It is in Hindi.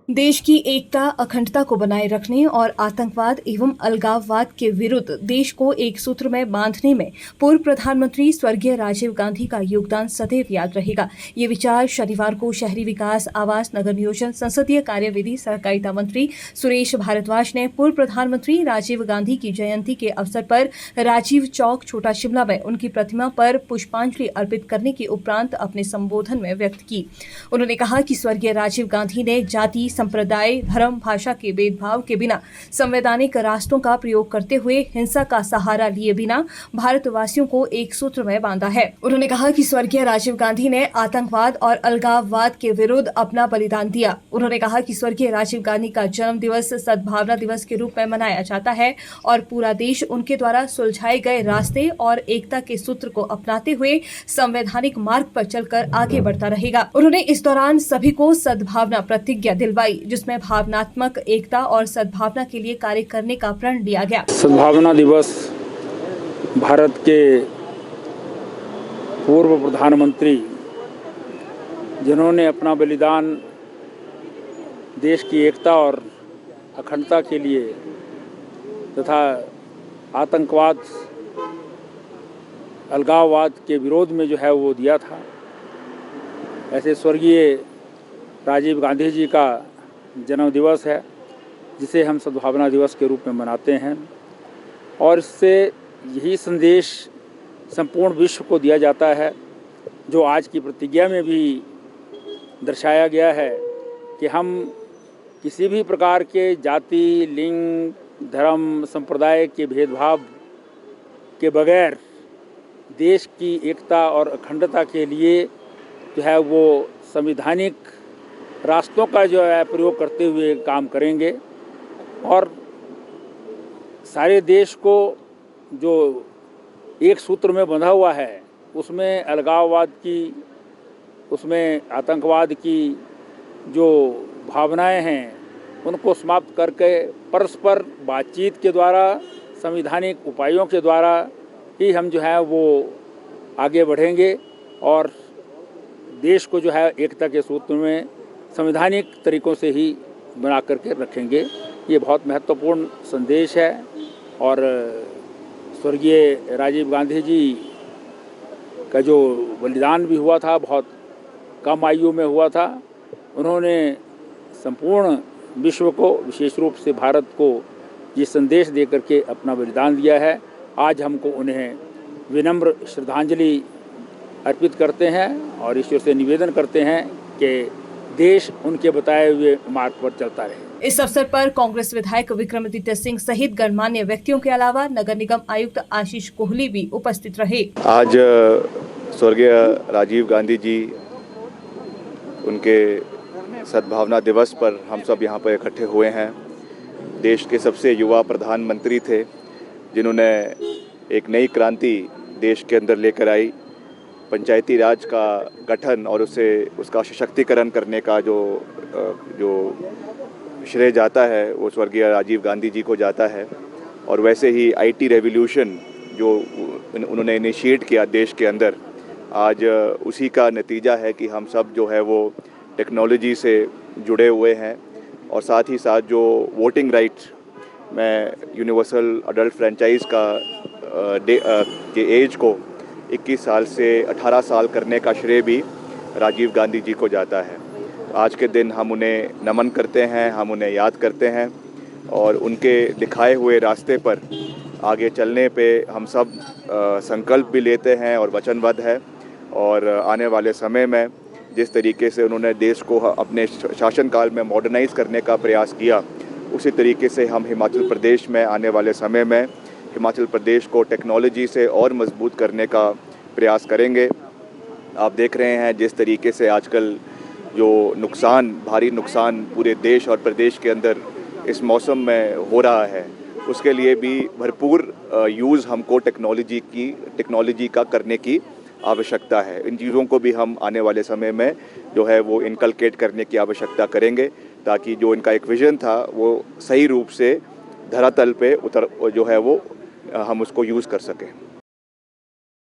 देश की एकता अखंडता को बनाए रखने और आतंकवाद एवं अलगाववाद के विरुद्ध देश को एक सूत्र में बांधने में पूर्व प्रधानमंत्री स्वर्गीय राजीव गांधी का योगदान सदैव याद रहेगा। ये विचार शनिवार को शहरी विकास, आवास, नगर नियोजन, संसदीय कार्य, विधि, सहकारिता मंत्री सुरेश भारद्वाज ने पूर्व प्रधानमंत्री राजीव गांधी की जयंती के अवसर पर राजीव चौक, छोटा शिमला में उनकी प्रतिमा पर पुष्पांजलि अर्पित करने के उपरांत अपने संबोधन में व्यक्त की। उन्होंने कहा कि स्वर्गीय राजीव गांधी ने जाति, संप्रदाय, धर्म, भाषा के भेदभाव के बिना संवैधानिक रास्तों का प्रयोग करते हुए हिंसा का सहारा लिए बिना भारतवासियों को एक सूत्र में बांधा है। उन्होंने कहा कि स्वर्गीय राजीव गांधी ने आतंकवाद और अलगाववाद के विरुद्ध अपना बलिदान दिया। उन्होंने कहा कि स्वर्गीय राजीव गांधी का जन्म दिवस सद्भावना दिवस के रूप में मनाया जाता है और पूरा देश उनके द्वारा सुलझाए गए रास्ते और एकता के सूत्र को अपनाते हुए संवैधानिक मार्ग पर चलकर आगे बढ़ता रहेगा। उन्होंने इस दौरान सभी को सद्भावना प्रतिज्ञा दिलवाई, जिसमें भावनात्मक एकता और सद्भावना के लिए कार्य करने का प्रण लिया गया। सद्भावना दिवस भारत के पूर्व प्रधानमंत्री जिन्होंने अपना बलिदान देश की एकता और अखंडता के लिए तथा आतंकवाद, अलगाववाद के विरोध में जो है वो दिया था, ऐसे स्वर्गीय राजीव गांधी जी का जन्म दिवस है जिसे हम सद्भावना दिवस के रूप में मनाते हैं। और इससे यही संदेश संपूर्ण विश्व को दिया जाता है जो आज की प्रतिज्ञा में भी दर्शाया गया है कि हम किसी भी प्रकार के जाति, लिंग, धर्म, संप्रदाय के भेदभाव के बगैर देश की एकता और अखंडता के लिए जो है वो संवैधानिक रास्तों का जो है प्रयोग करते हुए काम करेंगे और सारे देश को जो एक सूत्र में बंधा हुआ है उसमें अलगाववाद की, उसमें आतंकवाद की जो भावनाएं हैं उनको समाप्त करके परस्पर बातचीत के द्वारा, संवैधानिक उपायों के द्वारा ही हम जो है वो आगे बढ़ेंगे और देश को जो है एकता के सूत्र में संवैधानिक तरीकों से ही बना करके रखेंगे। ये बहुत महत्वपूर्ण संदेश है और स्वर्गीय राजीव गांधी जी का जो बलिदान भी हुआ था, बहुत कम आयु में हुआ था। उन्होंने संपूर्ण विश्व को, विशेष रूप से भारत को ये संदेश दे करके अपना बलिदान दिया है। आज हमको उन्हें विनम्र श्रद्धांजलि अर्पित करते हैं और ईश्वर से निवेदन करते हैं कि देश उनके बताए हुए मार्ग पर चलता रहे। इस अवसर पर कांग्रेस विधायक विक्रमादित्य सिंह सहित गणमान्य व्यक्तियों के अलावा नगर निगम आयुक्त आशीष कोहली भी उपस्थित रहे। आज स्वर्गीय राजीव गांधी जी उनके सद्भावना दिवस पर हम सब यहाँ पर इकट्ठे हुए हैं। देश के सबसे युवा प्रधानमंत्री थे जिन्होंने एक नई क्रांति देश के अंदर लेकर आई। पंचायती राज का गठन और उसका सशक्तिकरण करने का जो श्रेय जाता है वो स्वर्गीय राजीव गांधी जी को जाता है। और वैसे ही आईटी रेवोल्यूशन जो उन्होंने इनिशिएट किया देश के अंदर, आज उसी का नतीजा है कि हम सब जो है वो टेक्नोलॉजी से जुड़े हुए हैं। और साथ ही साथ जो वोटिंग राइट में यूनिवर्सल अडल्ट फ्रेंचाइज के एज को 21 साल से 18 साल करने का श्रेय भी राजीव गांधी जी को जाता है। आज के दिन हम उन्हें नमन करते हैं, हम उन्हें याद करते हैं और उनके दिखाए हुए रास्ते पर आगे चलने पे हम सब संकल्प भी लेते हैं और वचनबद्ध है। और आने वाले समय में जिस तरीके से उन्होंने देश को अपने शासनकाल में मॉडर्नाइज करने का प्रयास किया, उसी तरीके से हम हिमाचल प्रदेश में आने वाले समय में हिमाचल प्रदेश को टेक्नोलॉजी से और मजबूत करने का प्रयास करेंगे। आप देख रहे हैं जिस तरीके से आजकल जो भारी नुकसान पूरे देश और प्रदेश के अंदर इस मौसम में हो रहा है, उसके लिए भी भरपूर यूज़ हमको टेक्नोलॉजी का करने की आवश्यकता है। इन चीज़ों को भी हम आने वाले समय में जो है वो इनकलकेट करने की आवश्यकता करेंगे ताकि जो इनका एक विज़न था वो सही रूप से धरातल पे जो है वो हम उसको यूज़ कर सकें।